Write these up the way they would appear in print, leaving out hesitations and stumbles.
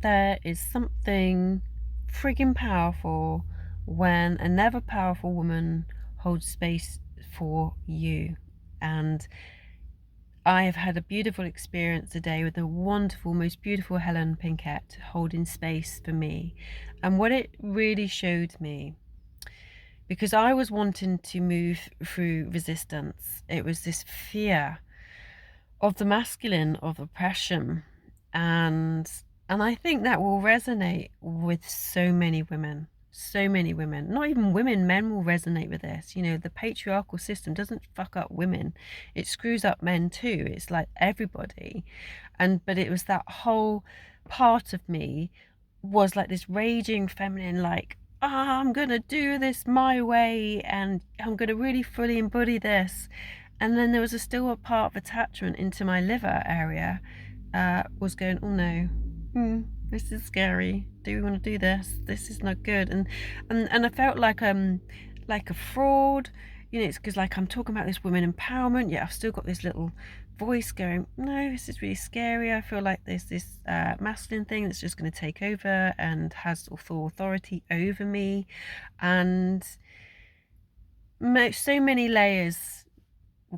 there is something friggin' powerful when another powerful woman holds space for you. And I have had a beautiful experience today with the wonderful, most beautiful Helen Pinkett holding space for me. And what it really showed me, because I was wanting to move through resistance, it was this fear of the masculine, of oppression. And I think that will resonate with so many women. So many women, not even women, men will resonate with this. You know, the patriarchal system doesn't fuck up women, it screws up men too. It's like everybody. But it was that whole part of me was like this raging feminine, like, I'm gonna do this my way and I'm gonna really fully embody this. And then there was still a part of attachment into my liver area, was going, oh no, this is scary. Do we want to do this? This is not good. And I felt like a fraud. You know, it's because like I'm talking about this women empowerment, yet I've still got this little voice going, no, this is really scary. I feel like there's this masculine thing that's just going to take over and has full authority over me, and so many layers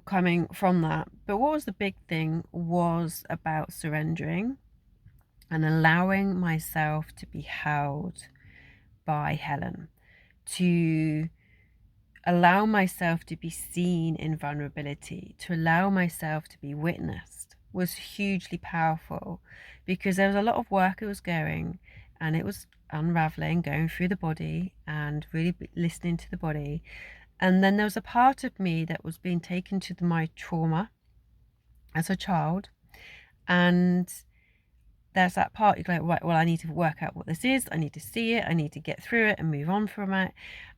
coming from that. But what was the big thing was about surrendering and allowing myself to be held by Helen, to allow myself to be seen in vulnerability, to allow myself to be witnessed, was hugely powerful, because there was a lot of work it was going, and it was unraveling, going through the body and really listening to the body. And then there was a part of me that was being taken to my trauma as a child. And there's that part, you're like, right, well, I need to work out what this is. I need to see it. I need to get through it and move on from it.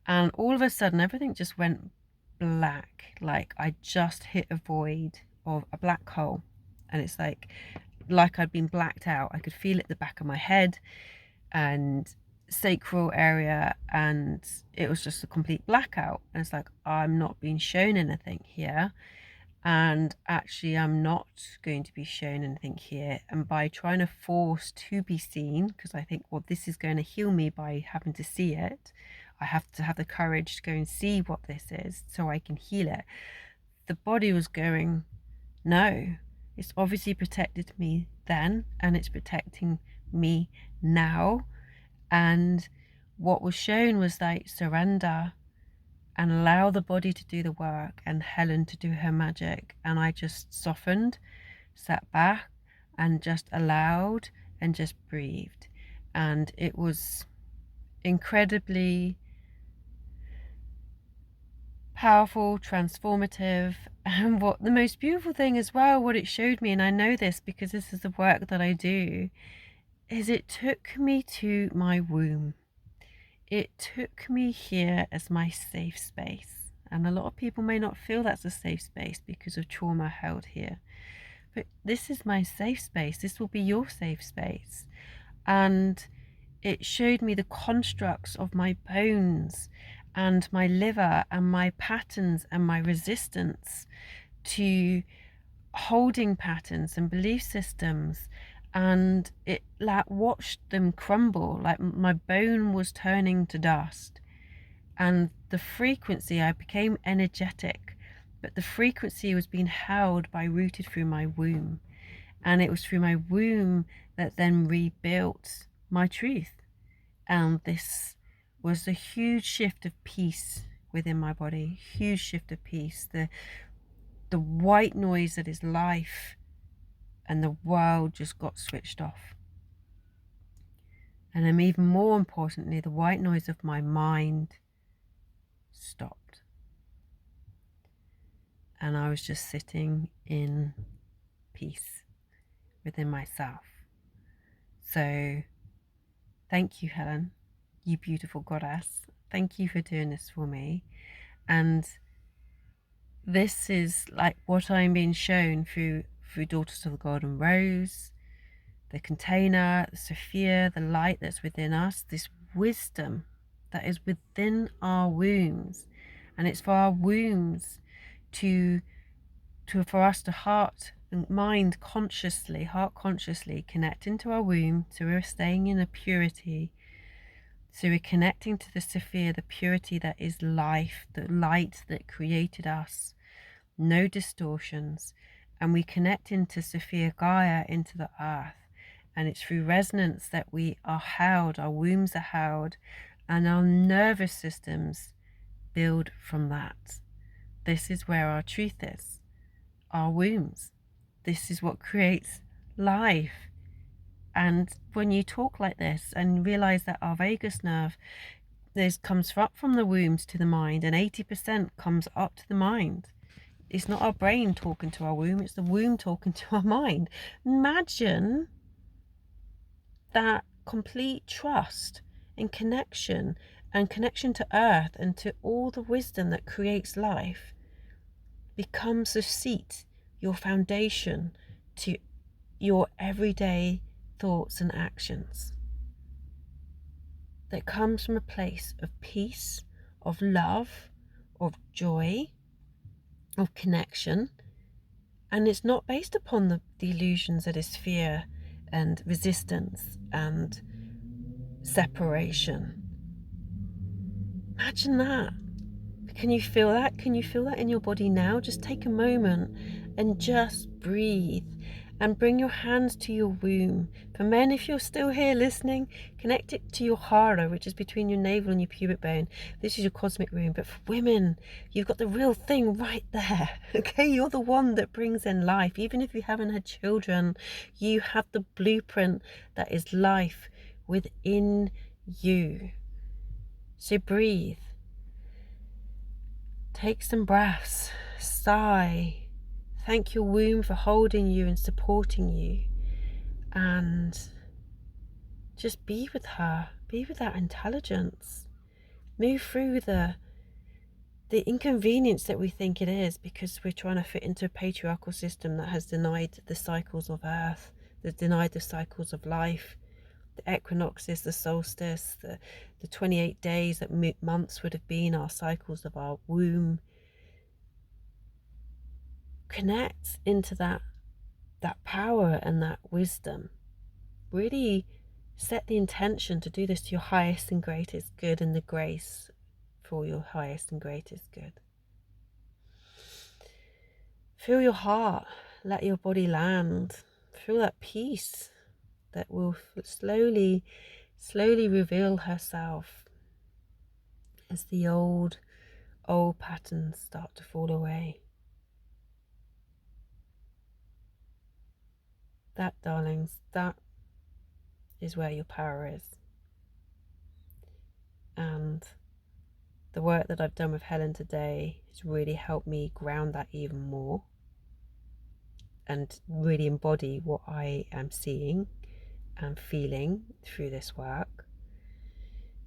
And all of a sudden, everything just went black. Like I just hit a void of a black hole. And it's like I'd been blacked out. I could feel it at the back of my head and sacral area, and it was just a complete blackout. And it's like, I'm not being shown anything here, and actually I'm not going to be shown anything here. And by trying to force to be seen, because I think, well, this is going to heal me by having to see it, I have to have the courage to go and see what this is so I can heal it. The body was going, no, it's obviously protected me then and it's protecting me now. And what was shown was like, surrender and allow the body to do the work and Helen to do her magic. And I just softened, sat back, and just allowed and just breathed. And it was incredibly powerful, transformative. And what the most beautiful thing as well, what it showed me, and I know this because this is the work that I do, is it took me to my womb. It took me here as my safe space. And a lot of people may not feel that's a safe space because of trauma held here. But this is my safe space. This will be your safe space. And it showed me the constructs of my bones and my liver and my patterns and my resistance to holding patterns and belief systems. And it like watched them crumble, like my bone was turning to dust. And the frequency, I became energetic, but the frequency was being held by rooted through my womb. And it was through my womb that then rebuilt my truth. And this was a huge shift of peace within my body, huge shift of peace. The white noise that is life and the world just got switched off. And then even more importantly, the white noise of my mind stopped. And I was just sitting in peace within myself. So thank you, Helen, you beautiful goddess. Thank you for doing this for me. And this is like what I'm being shown through Daughters of the Golden Rose, the container, the Sophia, the light that's within us, this wisdom that is within our wombs. And it's for our wombs for us to heart mind consciously, heart consciously connecting to our womb, so we're staying in a purity. So we're connecting to the Sophia, the purity that is life, the light that created us, no distortions. And we connect into Sophia Gaia, into the earth. And it's through resonance that we are held, our wombs are held, and our nervous systems build from that. This is where our truth is, our wombs. This is what creates life. And when you talk like this and realize that our vagus nerve, this comes up from the wombs to the mind, and 80% comes up to the mind. It's not our brain talking to our womb, it's the womb talking to our mind. Imagine that complete trust and connection to earth and to all the wisdom that creates life becomes the seat, your foundation to your everyday thoughts and actions. That comes from a place of peace, of love, of joy, of connection. And it's not based upon the illusions that is fear and resistance and separation. Imagine that. Can you feel that? Can you feel that in your body now? Just take a moment and just breathe and bring your hands to your womb. For men, if you're still here listening, connect it to your hara, which is between your navel and your pubic bone. This is your cosmic womb. But for women, you've got the real thing right there. Okay, you're the one that brings in life. Even if you haven't had children, you have the blueprint that is life within you. So breathe. Take some breaths, sigh, thank your womb for holding you and supporting you, and just be with her, be with that intelligence. Move through the inconvenience that we think it is because we're trying to fit into a patriarchal system that has denied the cycles of earth, that denied the cycles of life. The equinoxes, the solstice, the 28 days that months would have been our cycles of our womb. Connect into that power and that wisdom. Really set the intention to do this to your highest and greatest good, and the grace for your highest and greatest good. Feel your heart, let your body land. Feel that peace that will slowly reveal herself as the old patterns start to fall away. That, darlings, that is where your power is. And the work that I've done with Helen today has really helped me ground that even more and really embody what I am seeing and feeling through this work.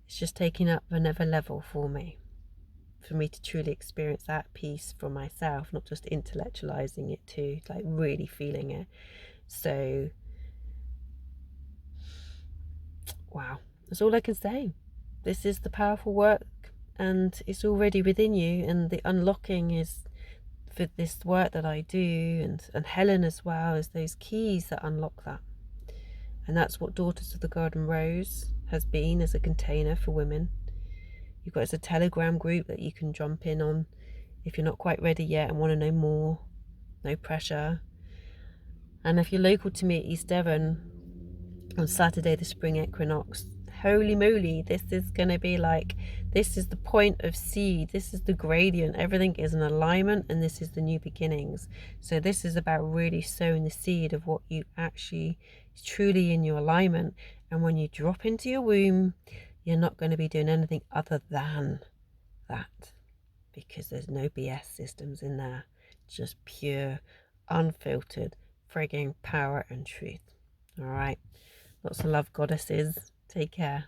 It's just taking up another level for me to truly experience that peace for myself, not just intellectualizing it too, like really feeling it. So, wow, that's all I can say. This is the powerful work, and it's already within you, and the unlocking is for this work that I do, and Helen as well, is those keys that unlock that. And that's what Daughters of the Garden Rose has been, as a container for women. You've got as a Telegram group that you can jump in on if you're not quite ready yet and want to know more. No pressure. And if you're local to me at East Devon on Saturday, the spring equinox, holy moly, this is going to be like, this is the point of seed, this is the gradient, everything is in alignment, and this is the new beginnings. So this is about really sowing the seed of what you actually is truly in your alignment. And when you drop into your womb, you're not going to be doing anything other than that, because there's no BS systems in there, just pure, unfiltered, frigging power and truth. All right, lots of love, goddesses. Take care.